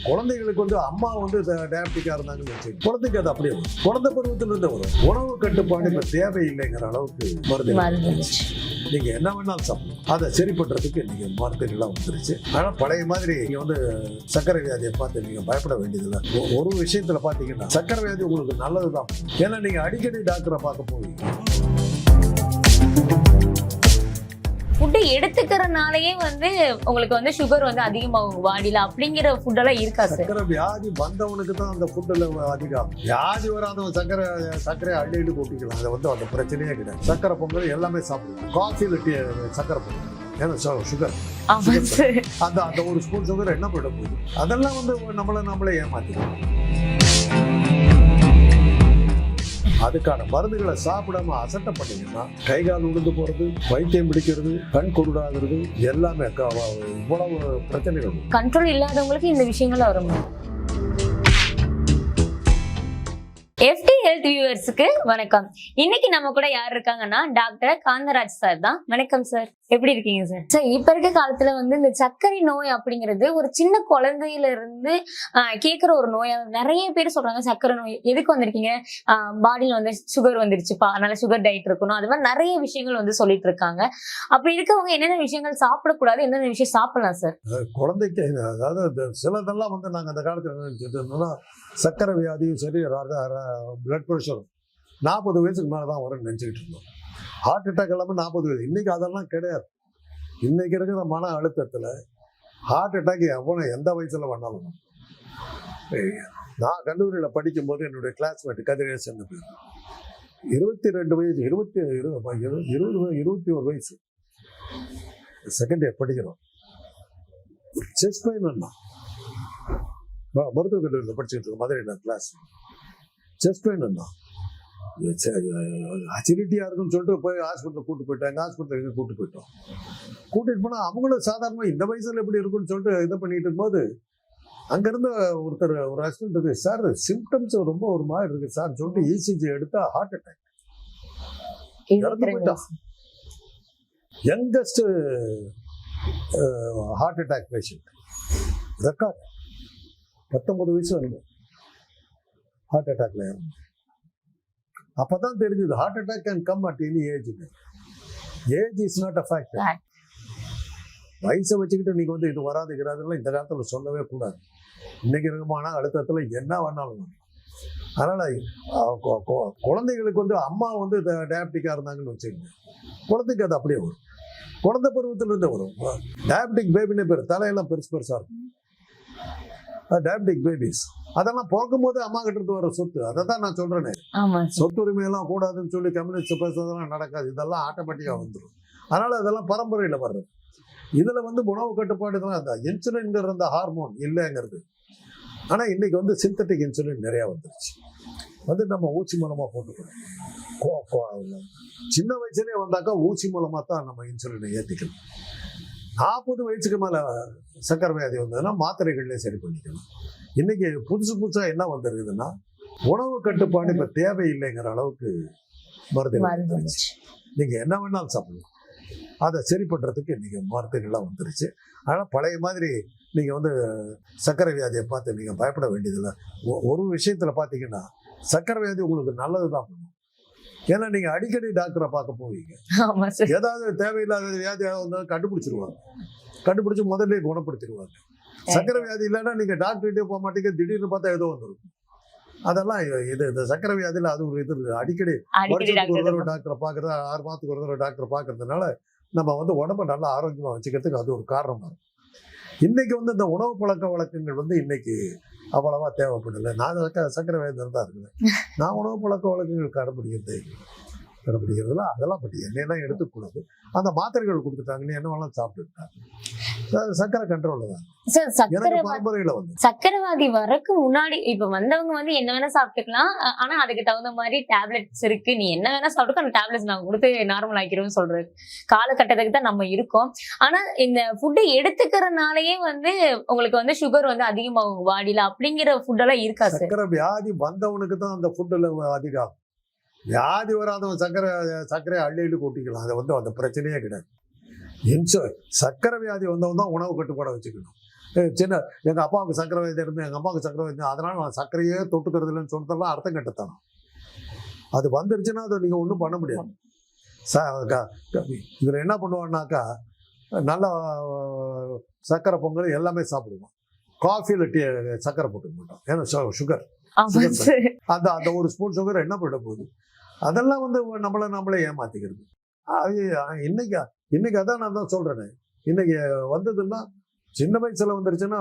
குழந்தைகளுக்கு வந்து அம்மா வந்து டயபெட்டிக்கா இருந்தாங்கன்னு வச்சு குழந்தைக்கு அது அப்படியே வரும். குழந்தை பருவத்துல இருந்து வரும். உணவு கட்டுப்பாடு இப்ப தேவையில்லைங்கிற அளவுக்கு மருந்து நீங்க என்ன வேணாலும் சாப்பிடலாம். அதை சரி பண்றதுக்கு நீங்க மருந்துகள்லாம் வந்துருச்சு. ஆனா பழைய மாதிரி நீங்க வந்து சர்க்கரை வியாதியை பார்த்து நீங்க பயப்பட வேண்டியதில்லை. ஒரு விஷயத்துல பாத்தீங்கன்னா சர்க்கரை வியாதி உங்களுக்கு நல்லதுதான். ஏன்னா நீங்க அடிக்கடி டாக்டரை பார்க்க போவீங்க. ஃபுட்டு எடுத்துக்கிறனாலயே வந்து உங்களுக்கு வந்து சுகர் வந்து அதிகமாகும் பாடியில அப்படிங்கிற ஃபுட்டெல்லாம் இருக்கா சார்? சர்க்கரை வியாதி வந்தவனுக்கு தான் அந்த ஃபுட்டில் அதிகம். வியாதி வராதவன் சர்க்கரை அள்ளிட்டு கூட்டிக்கலாம். அதை வந்து அந்த பிரச்சனையே கிடையாது. சர்க்கரை பொங்கல் எல்லாமே சாப்பிடுவோம். காஃபியில் சர்க்கரை பொங்கல் ஏன்னா சுகர் அந்த அந்த ஒரு ஸ்பூன் சுகர் என்ன பண்ண போகுது? அதெல்லாம் வந்து நம்மளே ஏமாத்திடுவோம். அதுக்கான மருந்துகளை சாப்பிடாம அசட்டை பண்ணீங்கன்னா கை கால் உளுந்து போறது, வைத்தியம் பிடிக்கிறது, கண் குருடாகிறது எல்லாமே இவ்வளவு பிரச்சனைகள். கண்ட்ரோல் இல்லாதவங்களுக்கு இந்த விஷயங்கள் வரும். FT ஹெல்த் வியூவர்ஸ்க்கு வணக்கம். இன்னைக்கு நம்ம கூட யார் இருக்காங்கன்னா டாக்டர் காந்தராஜ் சார் தான். வணக்கம் சார், எப்படி இருக்கீங்க சார்? சார், இப்ப இருக்க காலத்துல வந்து இந்த சர்க்கரை நோய் அப்படிங்கிறது ஒரு சின்ன குழந்தையில இருந்து கேட்கிற ஒரு நோயா நிறைய பேர் சொல்றாங்க. சர்க்கரை நோய் எதுக்கு வந்திருக்கீங்க, பாடியில வந்து சுகர் வந்துருச்சுப்பா, அதனால சுகர் டயட் இருக்கணும், அது மாதிரி நிறைய விஷயங்கள் வந்து சொல்லிட்டு இருக்காங்க. அப்படி இருக்கவங்க என்னென்ன விஷயங்கள் சாப்பிடக்கூடாது, என்னென்ன விஷயம் சாப்பிடலாம் சார்? குழந்தைக்கு அதாவது சிலதெல்லாம் வந்து நாங்க அந்த காலத்துல சர்க்கரை வியாதியும் சரி, பிளட் ப்ரெஷரும் 40 வயசுக்கு மேலதான் வரும்னு நினைச்சுக்கிட்டு இருந்தோம். ஹார்ட் அட்டாக் எல்லாமே 40 வயசு. இன்னைக்கு அதெல்லாம் கிடையாது. இன்னைக்கு இருக்கிற மன அழுத்தத்துல ஹார்ட் அட்டாக் எந்த வயசுல வேணாலும். நான் கல்லூரியில படிக்கும் போது என்னுடைய கிளாஸ்மேட் கதிரேசன் 22 வயசு, 21 வயசு, செகண்ட் இயர் படிக்கிறோம். செஸ்ட் பெயின் மருத்துவக் கல்லூரியில் படிச்சுட்டு இருக்கோம், மதுரையில் கிளாஸ். செஸ்ட் பெயின் அசிடிட்டியா இருக்குன்னு சொல்லிட்டு போய் ஹாஸ்பிட்டல் கூட்டு போயிட்டாங்க. ஹாஸ்பிட்டலுக்கு கூட்டிட்டு போனா அவங்களும் சாதாரணமா இந்த வயசுல எப்படி இருக்குன்னு சொல்லிட்டு இதை பண்ணிட்டு இருக்கும்போது அங்கிருந்து ஒரு அசிஸ்டன்ட் இருக்கு, சார் சிம்டம்ஸ் ரொம்ப ஒரு மாதிரி இருக்கு சார் சொல்லிட்டு ECG எடுத்தா ஹார்ட் அட்டாக், இறந்து போயிட்டான். Youngest heart attack patient record 19 வயசு வருது ஹார்ட் அட்டாக்ல இறந்து. அப்பதான் தெரிஞ்சது heart attack can come at any age. Age is not a factor. வயசை வச்சுக்கிட்டு நீங்க வந்து இது வராதுங்கிறதுலாம் இந்த காலத்துல சொல்லவே கூடாது. இன்னைக்கு இருக்குமான அழுத்தத்துல என்ன வேணாலும். அதனால குழந்தைகளுக்கு வந்து அம்மா வந்து டயபெட்டிக்கா இருந்தாங்கன்னு வச்சுக்கோங்க, குழந்தைக்கு அது அப்படியே வரும். குழந்தை பருவத்துல இருந்து வரும். டயபெட்டிக் பேபின்னு பேர், தலையெல்லாம் பெருசா இருக்கும். டயபெட்டிக் பேபிஸ் அதெல்லாம் பிறக்கும் போது அம்மா கிட்ட இருந்து வர சொத்து. அதை தான் நான் சொல்றேனே, சொத்து உரிமையெல்லாம் கூடாதுன்னு சொல்லி கம்யூனிஸ்ட் பேசுறதெல்லாம் நடக்காது. இதெல்லாம் ஆட்டோமேட்டிக்கா வந்துடும். அதனால அதெல்லாம் பரம்பரையில வர்றது. இதுல வந்து உணவு கட்டுப்பாடு தான் அந்த இன்சுலின்ங்கிற அந்த ஹார்மோன் இல்லைங்கிறது. ஆனா இன்னைக்கு வந்து சிந்தட்டிக் இன்சுலின் நிறைய வந்துருச்சு. வந்து நம்ம ஊசி மூலமா போட்டுக்கிறோம். சின்ன வயசுலயே வந்தாக்கா ஊசி மூலமா தான் நம்ம இன்சுலினை ஏற்றிக்கணும். 40 வயசுக்கு மேல சர்க்கரை வியாதி வந்ததுன்னா மாத்திரைகள்லேயே சரி பண்ணிக்கணும். இன்னைக்கு புதுசா என்ன வந்துருக்குதுன்னா உணவு கட்டுப்பாடு இப்ப தேவையில்லைங்கிற அளவுக்கு மருந்து நீங்க என்ன வேணாலும் சாப்பிடலாம். அதை சரி பண்றதுக்கு இன்னைக்கு மருந்துகள்லாம் வந்துருச்சு. ஆனா பழைய மாதிரி நீங்க வந்து சர்க்கரை வியாதியை பார்த்து நீங்க பயப்பட வேண்டியதில்லை. ஒரு விஷயத்துல பாத்தீங்கன்னா சர்க்கரை வியாதி உங்களுக்கு நல்லதுதான் பண்ணும். ஏன்னா நீங்க அடிக்கடி டாக்டரை பார்க்க போவீங்க. ஏதாவது தேவையில்லாத வியாதியாக வந்தாலும் கண்டுபிடிச்சு முதல்ல குணப்படுத்திடுவாங்க. சர்க்கரை வியாதி இல்லைன்னா நீங்க டாக்டர்கிட்டே போக மாட்டீங்க, திடீர்னு பார்த்தா ஏதோ வந்துருக்கும். அதெல்லாம் இந்த சர்க்கரை வியாதியில அது ஒரு இது அடிக்கடி வருஷத்துக்கு ஒரு தடவை டாக்டரை பார்க்கறது, 6 மாதத்துக்கு ஒரு தடவை டாக்டரை பார்க்கறதுனால நம்ம வந்து உடம்பை நல்லா ஆரோக்கியமா வச்சுக்கிறதுக்கு அது ஒரு காரணமா இருக்கும். இன்னைக்கு வந்து இந்த உணவு பழக்க வழக்கங்கள் வந்து இன்னைக்கு அவ்வளவா தேவைப்படலை. நான் சர்க்கரை வியாதி தான் இருக்கிறேன். நான் உணவு பழக்க வழக்கங்கள் கடைபிடிக்கிறதுல அதெல்லாம் பற்றி எண்ணெயெல்லாம் எடுத்துக்கூடாது. அந்த மாத்திரைகள் கொடுத்துட்டாங்க, நீ என்ன வேணாலும் சாப்பிட்டுட்டாங்க. சர்க்கரை கண்ட்ரோல்ல தான். பரம்பரையில வந்து சர்க்கரைவாதி வரக்கு முன்னாடி இப்ப வந்தவங்க வந்து என்ன வேணா சாப்பிட்டுக்கலாம். ஆனா அதுக்கு தகுந்த மாதிரி டேப்லெட்ஸ் இருக்கு, நீ என்ன வேணா சாப்பிட்டு அந்த டேப்லெட்ஸ் நான் கொடுத்து நார்மல் ஆக்கிடுவோம் சொல்றது காலகட்டத்துக்கு தான் நம்ம இருக்கோம். ஆனா இந்த ஃபுட்டை எடுத்துக்கிறனாலயே வந்து உங்களுக்கு வந்து சுகர் வந்து அதிகமாகும் பாடியில அப்படிங்கிற ஃபுட்டெல்லாம் இருக்கா சார்? சர்க்கரை வியாதி வந்தவனுக்கு தான் அந்த ஃபுட்டுல அதிகம். வியாதி வராதவன் சர்க்கரையை அள்ளிட்டு கூட்டிக்கலாம். அதை வந்து அந்த பிரச்சனையே கிடையாது. சர்க்கரை வியாதி வந்தவன் தான் உணவு கட்டுப்பாடை வச்சுக்கணும். சின்ன எங்கள் அப்பாவுக்கு சக்கரை வியாதி இருந்து எங்கள் அம்மாவுக்கு சக்கரை வியாதி அதனால நான் சர்க்கரையே தொட்டுக்கிறது இல்லைன்னு சொன்னதெல்லாம் அர்த்தம் கட்டுத்தானே. அது வந்துருச்சுன்னா அதை நீங்கள் ஒன்றும் பண்ண முடியாது. இதில் என்ன பண்ணுவான்னாக்கா நல்லா சர்க்கரை பொங்கல் எல்லாமே சாப்பிடுவோம். காஃபியில் சர்க்கரை போட்டுக்க மாட்டோம், ஏன்னா சுகர். அந்த அந்த ஒரு ஸ்பூன் சுகர் என்ன பண்ண போகுது? அதெல்லாம் வந்து நம்மளே ஏமாத்திக்கிறது. அது இன்னைக்கு அதான் நான் தான் சொல்றேனே, இன்னைக்கு வந்ததுன்னா சின்ன வயசுல வந்துருச்சுன்னா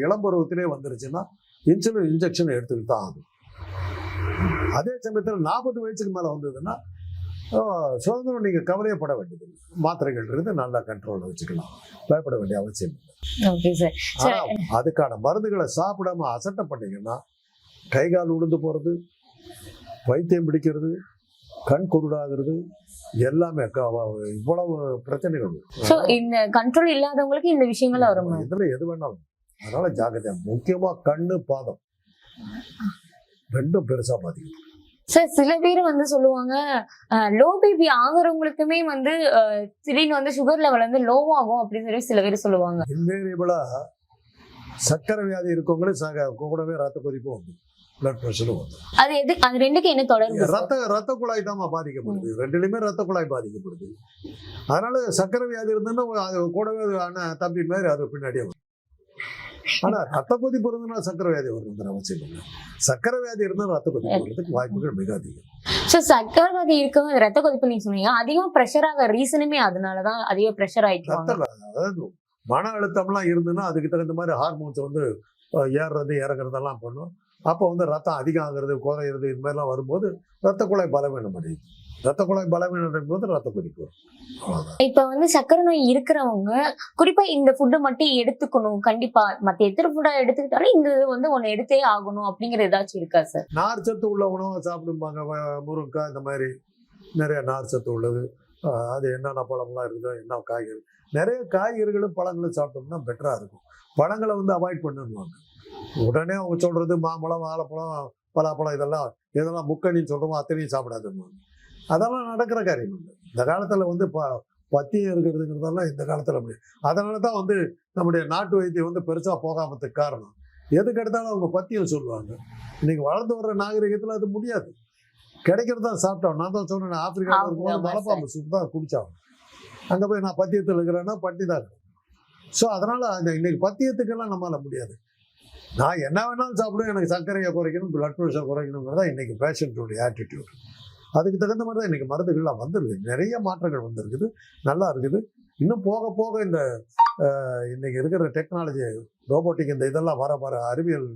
இளம் பருவத்திலே வந்துருச்சுன்னா இன்சுலின் இன்ஜெக்ஷன் எடுத்துக்கிட்டு தான் ஆகும். அதே சமயத்தில் 40 வயசுக்கு மேல வந்ததுன்னா சுதந்திரம் நீங்க கவலையப்பட வேண்டியது, மாத்திரைகள் இருந்து நல்லா கண்ட்ரோல்ல வச்சுக்கலாம், பயப்பட வேண்டிய அவசியம் இல்லை. ஆனா அதுக்கான மருந்துகளை சாப்பிடாம அசட்டப்பட்டீங்கன்னா கை கால் உளுந்து போறது, வைத்தியம் பிடிக்கிறது, கண் குருடாகிறது, எல்லாமே இவ்வளவு பிரச்சனைகள். இந்த கண்ட்ரோல் இல்லாதவங்களுக்கு இந்த விஷயங்கள் வரும். இதுல எது வேணாலும். அதனால ஜாக்கிரதையா, முக்கியமா கண்ணு பாதம் ரெண்டும் பெருசா பாதிக்கும். சார் சில பேர் வந்து சொல்லுவாங்க லோ பிபி ஆகுறவங்களுக்குமே வந்து திடீர்னு வந்து சுகர் லெவல் வந்து லோ ஆகும் அப்படின்னு சொல்லி சில பேர் சொல்லுவாங்க. இன்வேரியபிளா சக்கரை வியாதி இருக்கவங்களே கூடவே ரத்த கொதிப்பும் வந்து பிளட் ப்ரெஷரும் வந்து அது ரெண்டுக்கு என்ன தொடர்பு? ரத்த குழாய் தான் பாதிக்கப்படுது, ரெண்டுலையுமே ரத்த குழாய் பாதிக்கப்படுது. அதனால சக்கரை வியாதி இருந்ததுன்னா அது கூடவே தம்பி மாதிரி அது பின்னாடியே வரும். ஆனா ரத்த கொதிப்பு இருந்ததுன்னா சக்கரை வியாதி வருங்கிற அவசியம் இல்லை. சக்கரை வியாதி இருந்தால் ரத்த கொதிப்பு வர்றதுக்கு வாய்ப்புகள் மிக அதிகம். சக்கரை வியாதி இருக்கவங்க ரத்த கொதிப்பு நீங்க சொன்னீங்க, அதிகமா பிரஷர் ஆக ரீசனுமே அதனாலதான் அதிக பிரஷர் ஆயிட்டு. அதாவது மன அழுத்தம்லாம் இருந்ததுன்னா அதுக்கு தகுந்த மாதிரி ஹார்மோன்ஸ் வந்து ஏறுறது இறங்குறதெல்லாம் பண்ணும். அப்போ வந்து ரத்தம் அதிகம் ஆகுறது குறையிறது இது மாதிரிலாம் வரும்போது ரத்த குழாய் பலவீனம் அடையுது. ரத்த குழாய் பலவீனம் போது ரத்த கொதிப்பு வரும். இப்ப வந்து சக்கரை நோய் இருக்கிறவங்க குறிப்பா இந்த ஃபுட்டு மட்டும் எடுத்துக்கணும், கண்டிப்பா மத்த எத்தனை ஃபுட்டா எடுத்துக்கிட்டாலும் இந்த வந்து ஒண்ணு எடுத்தே ஆகணும் அப்படிங்கிற ஏதாச்சும் இருக்கா சார்? நார் சத்து உள்ள உணவை சாப்பிடுப்பாங்க, முருங்கைக்காய் இந்த மாதிரி நிறைய நார் சத்து உள்ளது. அது என்னென்ன பழம்லாம் இருக்குதோ, என்ன காய்கறி, நிறைய காய்கறிகளும் பழங்களும் சாப்பிட்டோம்னா பெட்டரா இருக்கும். பழங்களை வந்து அவாய்ட் பண்ணுவாங்க. உடனே அவங்க சொல்றது மாம்பழம், வாழைப்பழம், பலாப்பழம் இதெல்லாம் முக்கணின்னு சொல்றோமோ அத்தனையும் சாப்பிடாதுன்னு. அதெல்லாம் நடக்கிற காரியம் இல்லை. இந்த காலத்துல வந்து பத்தியம் இருக்கிறதுங்கிறதெல்லாம் இந்த காலத்துல முடியாது. அதனாலதான் வந்து நம்முடைய நாட்டு வைத்தியம் வந்து பெருசா போகாமத்துக்கு காரணம். எதுக்கு எடுத்தாலும் அவங்க பத்தியம் சொல்லுவாங்க. இன்னைக்கு வளர்ந்து வர்ற நாகரிகத்துல அது முடியாது. கிடைக்கிறதா சாப்பிட்டோம். நான் தான் சொன்னேன், ஆப்பிரிக்காவில் இருக்கும்போது மலைப்பாம்பு சூப் தான் குடிச்சாங்க. அங்க போய் நான் பத்தியத்தில் இருக்கிறேன்னா பட்டி தான் இருக்கு. ஸோ அதனால இன்னைக்கு பத்தியத்துக்கெல்லாம் நம்மளால முடியாது. நான் என்ன வேணாலும் சாப்பிடுவேன், எனக்கு சர்க்கரையை குறைக்கணும், பிளட் ப்ரெஷர் குறைக்கணுங்கிறதா இன்னைக்கு பேஷண்ட்டோடைய ஆட்டிடியூட். அதுக்கு தகுந்த மாதிரி தான் இன்னைக்கு மருந்துகள்லாம் வந்துருக்கு, நிறைய மாற்றங்கள் வந்திருக்குது, நல்லா இருக்குது. இன்னும் போக போக இந்த இன்னைக்கு இருக்கிற டெக்னாலஜி, ரோபோட்டிக், இந்த இதெல்லாம் வர அறிவியல்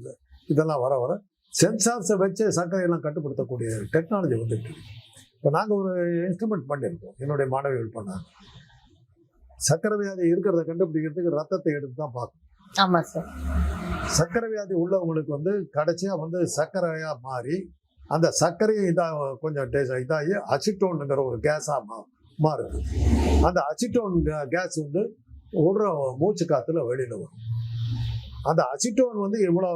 இதெல்லாம் வர சென்சார்ஸை வச்சு சர்க்கரையெல்லாம் கட்டுப்படுத்தக்கூடிய டெக்னாலஜி வந்துட்டு இருக்கு. இப்போ நாங்கள் ஒரு இன்ஸ்ட்ருமெண்ட் பண்ணியிருக்கோம், என்னுடைய மாணவிகள் பண்ணாங்க. சர்க்கரை வியாதி இருக்கிறத கண்டுபிடிக்கிறதுக்கு ரத்தத்தை எடுத்து தான் பார்க்கணும். ஆமா சார். சர்க்கரை வியாதி உள்ளவங்களுக்கு வந்து கடைசியா வந்து சர்க்கரையா மாறி அந்த சர்க்கரையை கொஞ்சம் இதாகி அசிட்டோனுங்கிற ஒரு கேஸா மாறுது. அந்த அசிட்டோன் கேஸ் வந்து விடுற மூச்சு காத்துல வெளியில வரும். அந்த அசிட்டோன் வந்து இவ்வளோ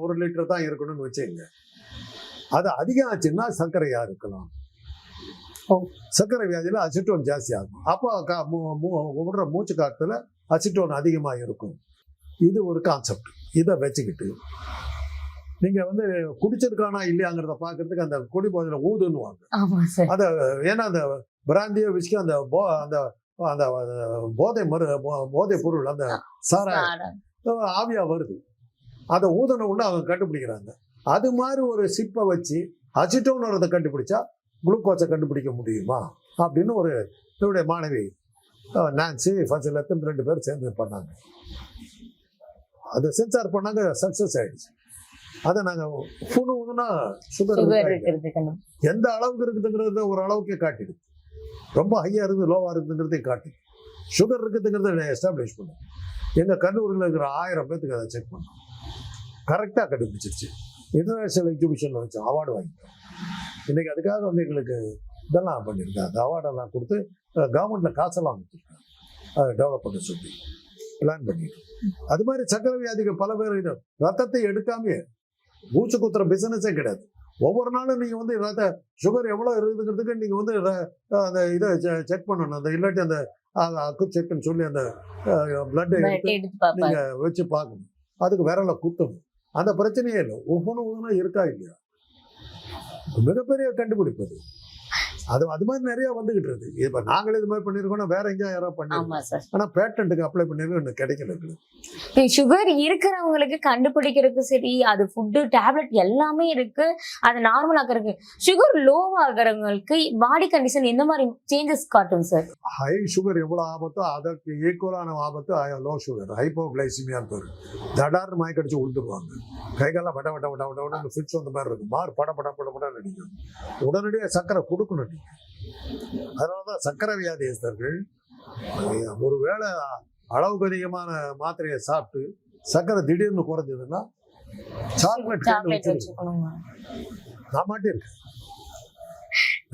ஒரு லிட்டர் தான் இருக்கணும்னு வச்சுங்க. அது அதிகம் ஆச்சுன்னா சர்க்கரையா இருக்கலாம். சர்க்கரை வியாதியில அசிட்டோன் ஜாஸ்தி ஆகும். அப்போ விடுற மூச்சு காத்துல அசிட்டோன் அதிகமாக இருக்கும். இது ஒரு கான்செப்ட். இதை வச்சுக்கிட்டு நீங்க வந்து குடிச்சிருக்கானா இல்லையாங்கிறத பாக்குறதுக்கு அந்த குடி போதில ஊதுன்னுவாங்க. அத ஏன்னா அந்த பிராந்தியோ விஸ்கி அந்த அந்த போதை பொருள் அந்த சாராயம் ஆவியா வருது. அதை ஊதன உடனே அவங்க கண்டுபிடிக்கிறாங்க. அது மாதிரி ஒரு சிப்பை வச்சு அசிட்டோன் வரதை கண்டுபிடிச்சா குளுக்கோஸை கண்டுபிடிக்க முடியுமா அப்படின்னு ஒரு என்னுடைய மாணவி நான்சி ஃபசிலத்து 2 பேர் சேர்ந்து பண்ணாங்க. அதை சென்சார் பண்ணாங்க, சக்சஸ் ஆயிடுச்சு. அதை நாங்கள் ஊதுனா சுகர் எந்த அளவுக்கு இருக்குதுங்கிறத ஒரு அளவுக்கே காட்டிடுது. ரொம்ப ஹையா இருக்குது லோவா இருக்குதுங்கிறதையும் காட்டுது. சுகர் இருக்குதுங்கிறத எஸ்டாப்ளிஷ் பண்ணும். எங்கள் கல்லூரியில் இருக்கிற 1000 பேத்துக்கு அதை செக் பண்ணோம். கரெக்டாக கண்டுபிடிச்சிருச்சு. இன்டர்நேஷனல் எக்ஸிபிஷனில் வச்சு அவார்டு வாங்கிட்டோம். இன்னைக்கு அதுக்காக வந்து எங்களுக்கு இதெல்லாம் பண்ணியிருக்காங்க, அந்த அவார்டெல்லாம் கொடுத்து கவர்மெண்ட்டில் காசெல்லாம் கொடுத்துருக்காங்க. அதை டெவலப் பண்ண சொல்லி பிளான் பண்ணிட்டு. அது மாதிரி சக்கரை வியாதிகள் பல பேர் இது ரத்தத்தை எடுக்காமே மூச்சு குத்துற பிசினஸே கிடையாது. ஒவ்வொரு நாளும் நீங்க வந்து சுகர் எவ்வளவு இருக்குதுங்கிறதுக்கு நீங்க வந்து அந்த இதை செக் பண்ணணும். அந்த இல்லாட்டி அந்த அக்குச்செக்குன்னு சொல்லி அந்த பிளட்டை எடுத்து எடுத்து பாப்பாரு. நீங்க வச்சு பார்க்கணும். அதுக்கு விரலை குத்தணும். அந்த பிரச்சனையே இல்லை. ஒவ்வொன்றும் இருக்கா இல்லையா, மிகப்பெரிய கண்டுபிடிப்பு அது. அது மாதிரி நிறைய வந்துகிட்டு இருக்கு. இப்ப நாங்களே இது மாதிரி பண்ணிருக்கோம்னா வேற எங்கேயா யாராவது பண்ணிருக்கோம். ஆமா சார். ஆனா பேட்டன்ட்டுக்கு அப்ளை பண்ணிருக்கோம், இன்னும் கிடைக்கல. சுகர் இருக்கிறவங்களுக்கு கண்டுபிடிக்கிறதுக்கு சரி, அது ஃபுட்டு டேப்லெட் எல்லாமே இருக்கு. அது நார்மல் ஆகிறதுக்கு. சுகர் லோ ஆகிறவங்களுக்கு பாடி கண்டிஷன் எந்த மாதிரி சேஞ்சஸ் காட்டும் சார்? ஹை சுகர் எவ்வளவு ஆபத்தோ அதற்கு ஈக்குவலான ஆபத்து லோ சுகர், ஹைப்போகிளைசிமியான்னு பேரு. தடார்னு மயக்கடிச்சு விழுந்துருவாங்க. கைகாலாம் வட வட வட வட வட ஃபிட்ஸ் வந்த மாதிரி இருக்கும். மாறு பட பட பட பட நடிக்கும். உடனடியாக சக்கரை கொடுக்கணும். அதனாலதான் சக்கரை வியாதியஸ்தர்கள் ஒருவேளை அளவுக்கு அதிகமான மாத்திரையை சாப்பிட்டு சக்கரை திடீர்னு குறைஞ்சதுன்னா சாக்லேட் வச்சுக்கணும். நான் மாட்டிருக்கேன்,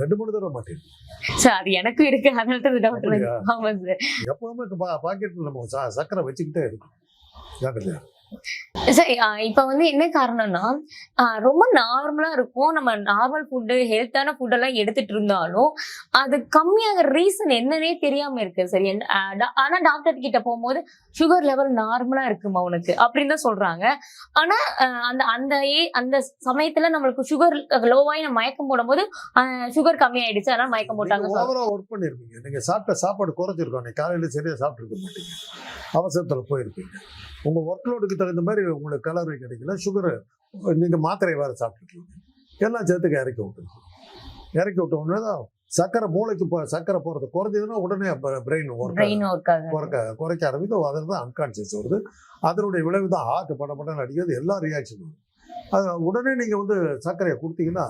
2-3 தடவை மாட்டிருக்கேன் சார். அது எனக்கும் இருக்கு. அதனால டவுட். ஆமா சார். எப்பவுமே பாக்கெட்ல நம்ம சக்கரை வச்சுக்கிட்டே இருக்கும். சார் இப்ப வந்து என்ன காரணம்னா, ரொம்ப நார்மலா இருக்கும். நம்ம நார்மல் ஃபுட்டு ஹெல்த்தான ஃபுட் எல்லாம் எடுத்துட்டு இருந்தாலும் அது கம்மியாக ரீசன் என்னன்னே தெரியாம இருக்கு சார். ஆனா டாக்டர் கிட்ட போகும்போது சுகர் லெவல் நார்மலா இருக்குமா உனக்கு அப்படின்னு தான் சொல்றாங்க. ஆனா அந்த சமயத்துல நம்மளுக்கு சுகர் லோவாயி நம்ம மயக்கம் போடும் போது சுகர் கம்மி ஆயிடுச்சு, அதனால மயக்கம் போட்டாங்க. ஓவரா ஒர்க் பண்ணிருப்பீங்க. நீங்க சாப்பிட்ட சாப்பாடு குறைஞ்சிருக்கோம். நீங்க காலையில சரியா சாப்பிட்டு இருக்க மாட்டீங்க, அவசரத்துல போயிருப்பீங்க. உங்க ஒர்க் லோடுக்கு தகுந்த மாதிரி உங்களுக்கு கலோரி கிடைக்கல, சுகர் நீங்க மாத்திரை வேற சாப்பிட்டுருக்கீங்க, எல்லாம் சேர்த்துக்கு இறக்கி விட்ட உடனே தான் சக்கரை மூளைக்கு சக்கரை போறது குறைஞ்சதுன்னா உடனே பிரெயின் குறைக்க ஆரம்பிக்கும். அதில் தான் அன்கான்சியஸ் வருது. அதனுடைய விளைவு தான் ஹார்ட் படப்படன்னு அடிக்கிறது, எல்லா ரியாக்ஷன் வரும். அது உடனே நீங்க வந்து சர்க்கரையை கொடுத்தீங்கன்னா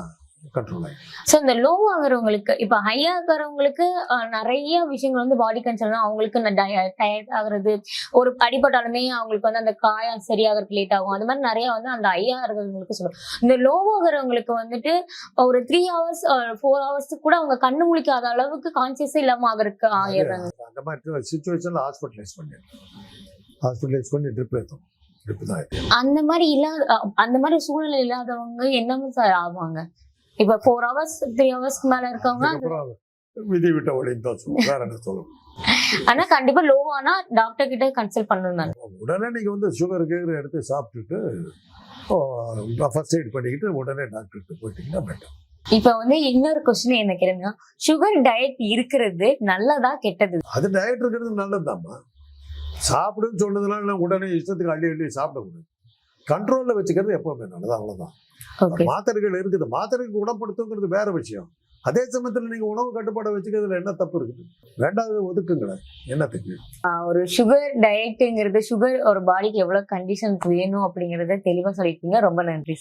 கண்ட்ரோல் ஆகிடும். ஸோ இந்த லோ ஆகிறவங்களுக்கு, இப்போ ஹை ஆகிறவங்களுக்கு நிறைய விஷயங்கள் வந்து பாடி கன்சர்ன், அவங்களுக்கு டயர்ட் ஆகுறது, ஒரு அடிபட்டாலுமே அவங்களுக்கு வந்து அந்த காயம் சரியாகிறதுக்கு லேட் ஆகும். அது மாதிரி நிறைய வந்து அந்த ஹை ஆகிறவங்களுக்கு சொல்லுவோம். இந்த லோ ஆகிறவங்களுக்கு வந்துட்டு ஒரு 3 hours 4 hours கூட அவங்க கண்ணு முழிக்காத அளவுக்கு கான்சியஸே இல்லாம ஆகிறதுக்கு ஆயிடுறாங்க. அந்த மாதிரி சுச்சுவேஷன்ல ஹாஸ்பிட்டலைஸ் பண்ணி ட்ரிப் ஏற்றும். அந்த மாதிரி சூழ்நிலை இல்லாதவங்க என்னன்னு சார் ஆவாங்க? இப்ப 4 hours 3 hours மேல இருக்கவங்க விதி விட்ட வழின்னு தான் சொல்லுவோம், வேற என்ன சொல்லுவோம். ஆனா கண்டிப்பா லோ ஆனா டாக்டர் கிட்ட கன்சல்ட் பண்ணணும். உடனே நீங்க வந்து சுகர் கேக்குற எடுத்து சாப்பிட்டுட்டு ஃபர்ஸ்ட் எய்ட் பண்ணிக்கிட்டு உடனே டாக்டர் கிட்ட போயிட்டீங்கன்னா பெட்டர். இப்ப வந்து இன்னொரு கொஸ்டின் என்ன கேளுங்க, சுகர் டயட் இருக்கிறது நல்லதா கெட்டது? அது டயட் இருக்கிறது நல்லதுதாம்மா. சாப்பிடுன்னு சொன்னதுனால உடனே இஷ்டத்துக்கு அள்ளி சாப்பிடக்கூடாது. கண்ட்ரோல்ல வச்சுக்கிறது எப்பவுமே நல்லது, அவ்வளவுதான். மாத்திரைகள் இருக்குது, மாத்திரைக்கு குணப்படுத்துங்கிறது வேற விஷயம். அதே சமயத்துல நீங்க உணவு கட்டுப்பாடை வச்சுக்கிறதுல என்ன தப்பு இருக்குது? வேண்டாத ஒதுக்குங்களேன், என்னத்துக்கு? ஒரு சுகர் டயட்டுங்கிறது, சுகர் ஒரு பாடிக்கு எவ்வளவு கண்டிஷன் வேணும் அப்படிங்கறத தெளிவா சொல்லிருக்கீங்க. ரொம்ப நன்றி.